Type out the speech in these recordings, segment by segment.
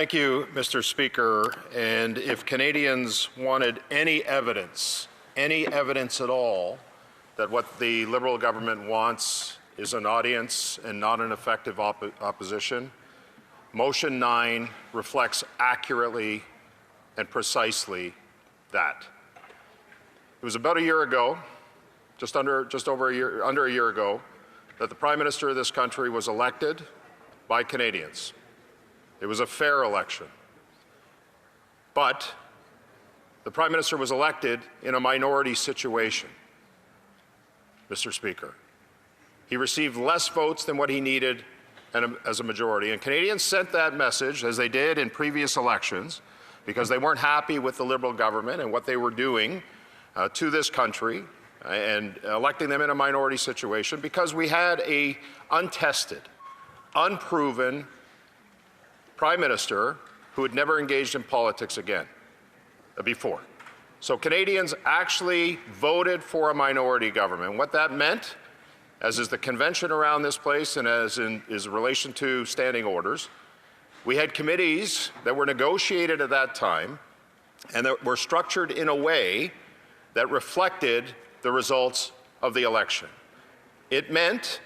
Thank you, Mr. Speaker. And if Canadians wanted any evidence at all, that what the Liberal government wants is an audience and not an effective opposition, Motion 9 reflects accurately and precisely that. It was about a year ago, under a year ago, that the Prime Minister of this country was elected by Canadians. It was a fair election. But the Prime Minister was elected in a minority situation, Mr. Speaker. He received less votes than what he needed as a majority. And Canadians sent that message, as they did in previous elections, because they weren't happy with the Liberal government and what they were doing to this country and electing them in a minority situation, because we had an untested, unproven Prime Minister who had never engaged in politics again before. So Canadians actually voted for a minority government. What that meant, as is the convention around this place and as is relation to standing orders, we had committees that were negotiated at that time and that were structured in a way that reflected the results of the election. It meant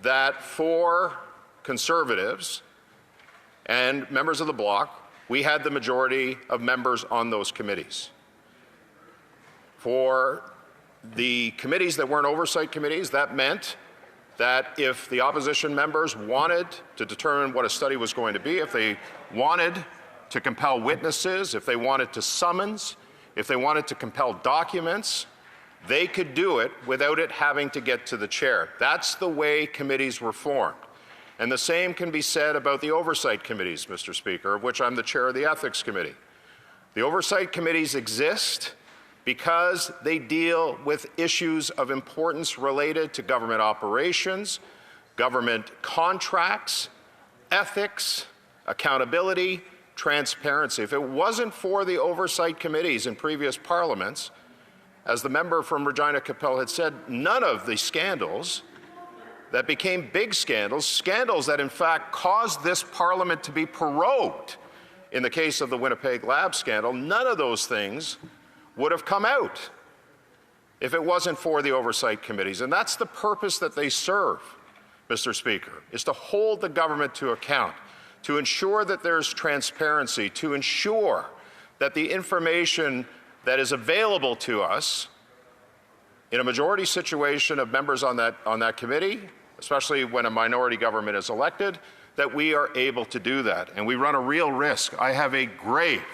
that for Conservatives and members of the Bloc, we had the majority of members on those committees. For the committees that weren't oversight committees, that meant that if the opposition members wanted to determine what a study was going to be, if they wanted to compel witnesses, if they wanted to summons, if they wanted to compel documents, they could do it without it having to get to the chair. That's the way committees were formed. And the same can be said about the oversight committees, Mr. Speaker, of which I'm the chair of the Ethics Committee. The oversight committees exist because they deal with issues of importance related to government operations, government contracts, ethics, accountability, transparency. If it wasn't for the oversight committees in previous parliaments, as the member from Regina Capel had said, none of the scandals that became big scandals, scandals that in fact caused this parliament to be prorogued in the case of the Winnipeg Lab scandal, none of those things would have come out if it wasn't for the oversight committees. And that's the purpose that they serve, Mr. Speaker, is to hold the government to account, to ensure that there's transparency, to ensure that the information that is available to us in a majority situation of members on that committee, especially when a minority government is elected, that we are able to do that. And we run a real risk. I have a grave,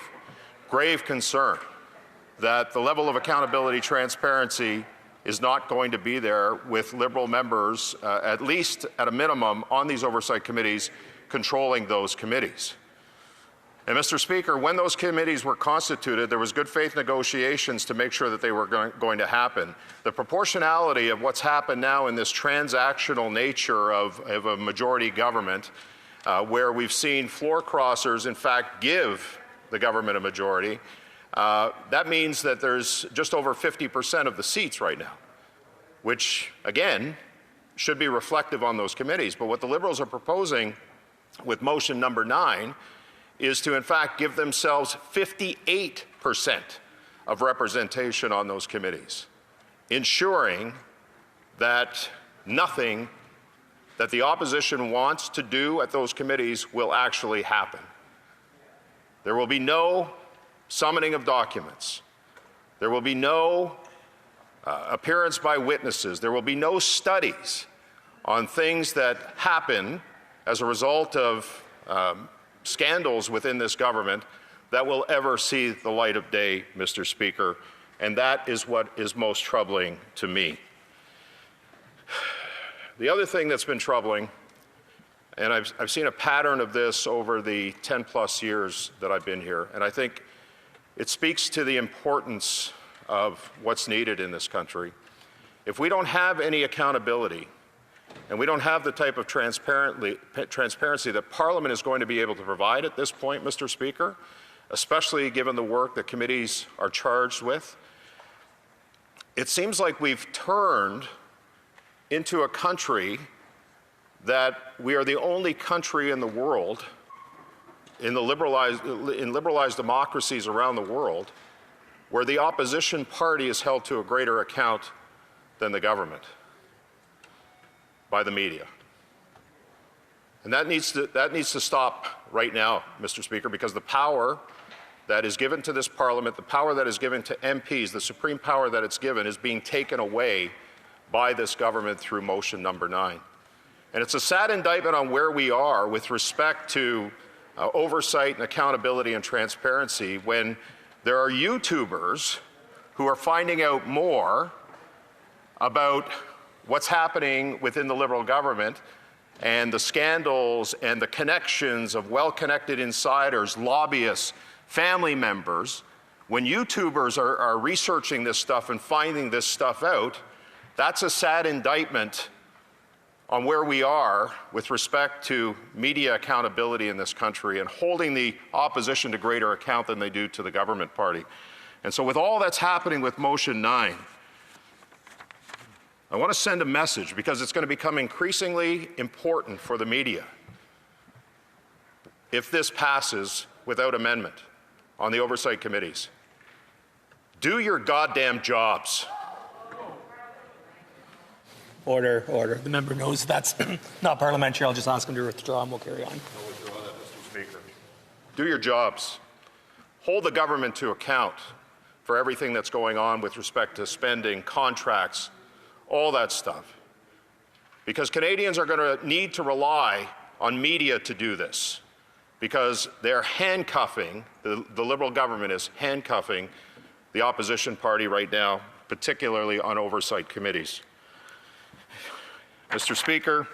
grave concern that the level of accountability, transparency is not going to be there with Liberal members, at least at a minimum, on these oversight committees controlling those committees. And Mr. Speaker, when those committees were constituted, there was good faith negotiations to make sure that they were going to happen. The proportionality of what's happened now in this transactional nature of a majority government, where we've seen floor crossers in fact give the government a majority, that means that there's just over 50% of the seats right now, which again should be reflective on those committees. But what the Liberals are proposing with motion number 9 is to in fact give themselves 58% of representation on those committees, ensuring that nothing that the opposition wants to do at those committees will actually happen. There will be no summoning of documents. There will be no appearance by witnesses. There will be no studies on things that happen as a result of scandals within this government that will ever see the light of day, Mr. Speaker, and that is what is most troubling to me. The other thing that's been troubling, and I've seen a pattern of this over the 10+ years that I've been here, and I think it speaks to the importance of what's needed in this country. If we don't have any accountability, and we don't have the type of transparency that Parliament is going to be able to provide at this point, Mr. Speaker, especially given the work that committees are charged with, it seems like we've turned into a country that we are the only country in the world in liberalized democracies around the world where the opposition party is held to a greater account than the government by the media. And that needs to stop right now, Mr. Speaker, because the power that is given to this Parliament, the power that is given to MPs, the supreme power that it's given, is being taken away by this government through motion number 9. And it's a sad indictment on where we are with respect to oversight and accountability and transparency when there are YouTubers who are finding out more about what's happening within the Liberal government and the scandals and the connections of well-connected insiders, lobbyists, family members. When YouTubers are researching this stuff and finding this stuff out, that's a sad indictment on where we are with respect to media accountability in this country and holding the opposition to greater account than they do to the government party. And so with all that's happening with motion 9, I want to send a message because it's going to become increasingly important for the media if this passes without amendment on the oversight committees. Do your goddamn jobs. Order, order. The member knows that's not parliamentary. I'll just ask him to withdraw and we'll carry on. I'll withdraw that, Mr. Speaker. Do your jobs. Hold the government to account for everything that's going on with respect to spending, contracts, all that stuff. Because Canadians are going to need to rely on media to do this. Because they're handcuffing, the Liberal government is handcuffing the opposition party right now, particularly on oversight committees. Mr. Speaker,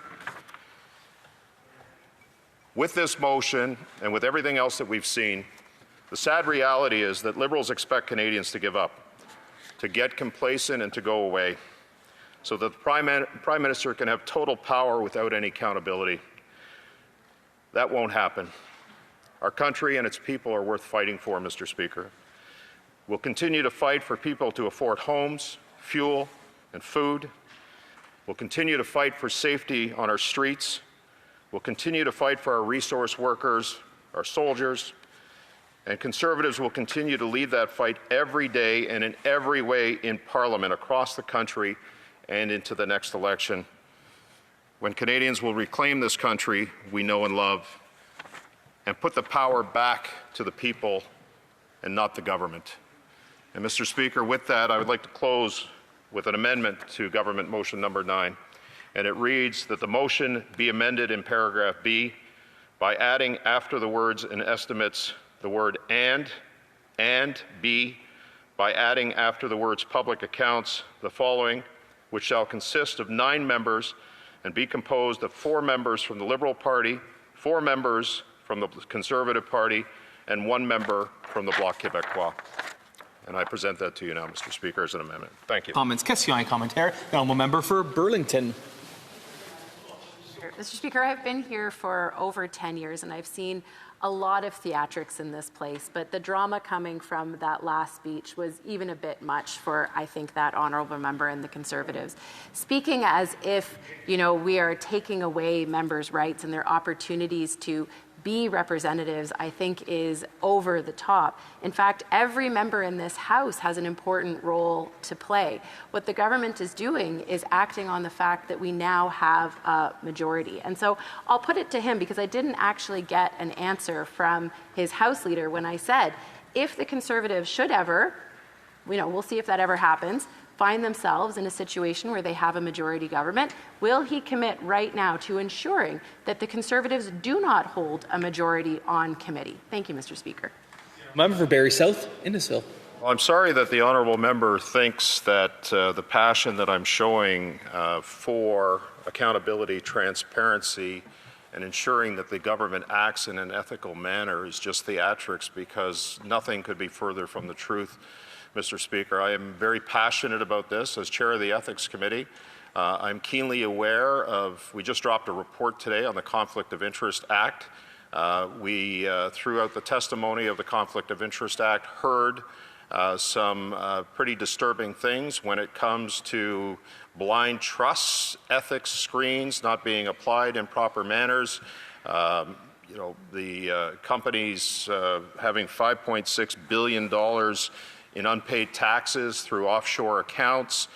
with this motion and with everything else that we've seen, the sad reality is that Liberals expect Canadians to give up, to get complacent and to go away, so that the Prime Minister can have total power without any accountability. That won't happen. Our country and its people are worth fighting for, Mr. Speaker. We'll continue to fight for people to afford homes, fuel, and food. We'll continue to fight for safety on our streets. We'll continue to fight for our resource workers, our soldiers, and Conservatives will continue to lead that fight every day and in every way in Parliament across the country and into the next election, when Canadians will reclaim this country we know and love and put the power back to the people and not the government. And Mr. Speaker, with that, I would like to close with an amendment to Government Motion number 9. And it reads that the motion be amended in paragraph B by adding after the words and estimates the word and B by adding after the words public accounts the following, which shall consist of 9 members and be composed of 4 members from the Liberal Party, 4 members from the Conservative Party, and 1 member from the Bloc Québécois. And I present that to you now, Mr. Speaker, as an amendment. Thank you. Comments. Question et commentaire. The honourable member for Burlington. Mr. Speaker, I've been here for over 10 years and I've seen a lot of theatrics in this place, but the drama coming from that last speech was even a bit much for, I think, that honourable member and the Conservatives. Speaking as if, we are taking away members' rights and their opportunities to be representatives, I think, is over the top. In fact, every member in this House has an important role to play. What the government is doing is acting on the fact that we now have a majority. And so I'll put it to him, because I didn't actually get an answer from his House leader when I said, if the Conservatives should ever, we'll see if that ever happens, find themselves in a situation where they have a majority government, will he commit right now to ensuring that the Conservatives do not hold a majority on committee? Thank you, Mr. Speaker. Member for Barrie South, Innisfil. Well, I'm sorry that the honourable member thinks that the passion that I'm showing for accountability, transparency, and ensuring that the government acts in an ethical manner is just theatrics, because nothing could be further from the truth. Mr. Speaker, I am very passionate about this as chair of the Ethics Committee. I'm keenly aware of, we just dropped a report today on the Conflict of Interest Act. We, throughout the testimony of the Conflict of Interest Act, heard some pretty disturbing things when it comes to blind trusts, ethics screens not being applied in proper manners, the companies having $5.6 billion in unpaid taxes through offshore accounts.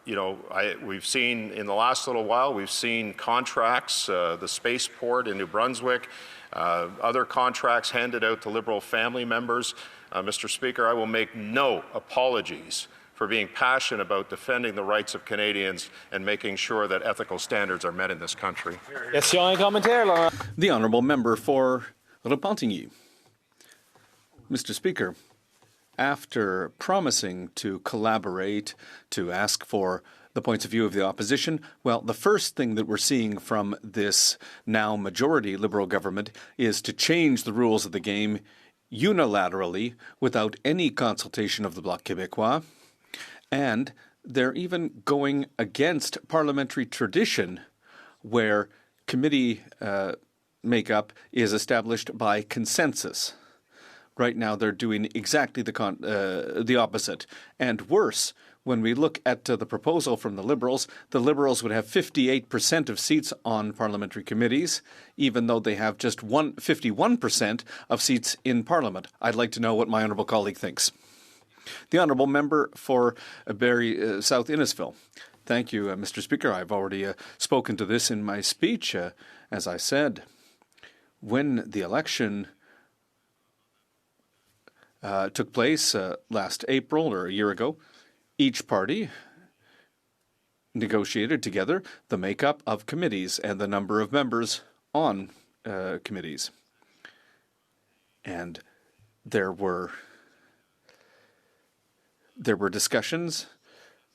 We've seen in the last little while, we've seen contracts, the spaceport in New Brunswick, other contracts handed out to Liberal family members. Mr. Speaker, I will make no apologies for being passionate about defending the rights of Canadians and making sure that ethical standards are met in this country. The honourable member for Repentigny. Mr. Speaker, after promising to collaborate, to ask for the points of view of the opposition, well, the first thing that we're seeing from this now majority Liberal government is to change the rules of the game unilaterally without any consultation of the Bloc Québécois. And they're even going against parliamentary tradition where committee makeup is established by consensus. Right now, they're doing exactly the opposite. And worse, when we look at the proposal from the Liberals would have 58% of seats on parliamentary committees, even though they have just 51% of seats in Parliament. I'd like to know what my honourable colleague thinks. The honourable member for Barrie South Innisfil. Thank you, Mr. Speaker. I've already spoken to this in my speech. As I said, when the election took place last April or a year ago, each party negotiated together the makeup of committees and the number of members on committees. And there were discussions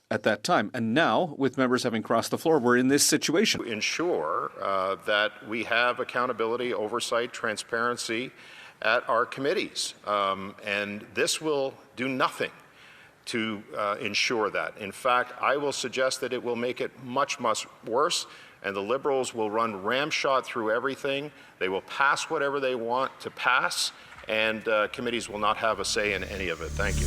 at that time. And now, with members having crossed the floor, we're in this situation. To ensure that we have accountability, oversight, transparency at our committees. And this will do nothing to ensure that. In fact, I will suggest that it will make it much, much worse, and the Liberals will run ramshot through everything. They will pass whatever they want to pass, and committees will not have a say in any of it. Thank you.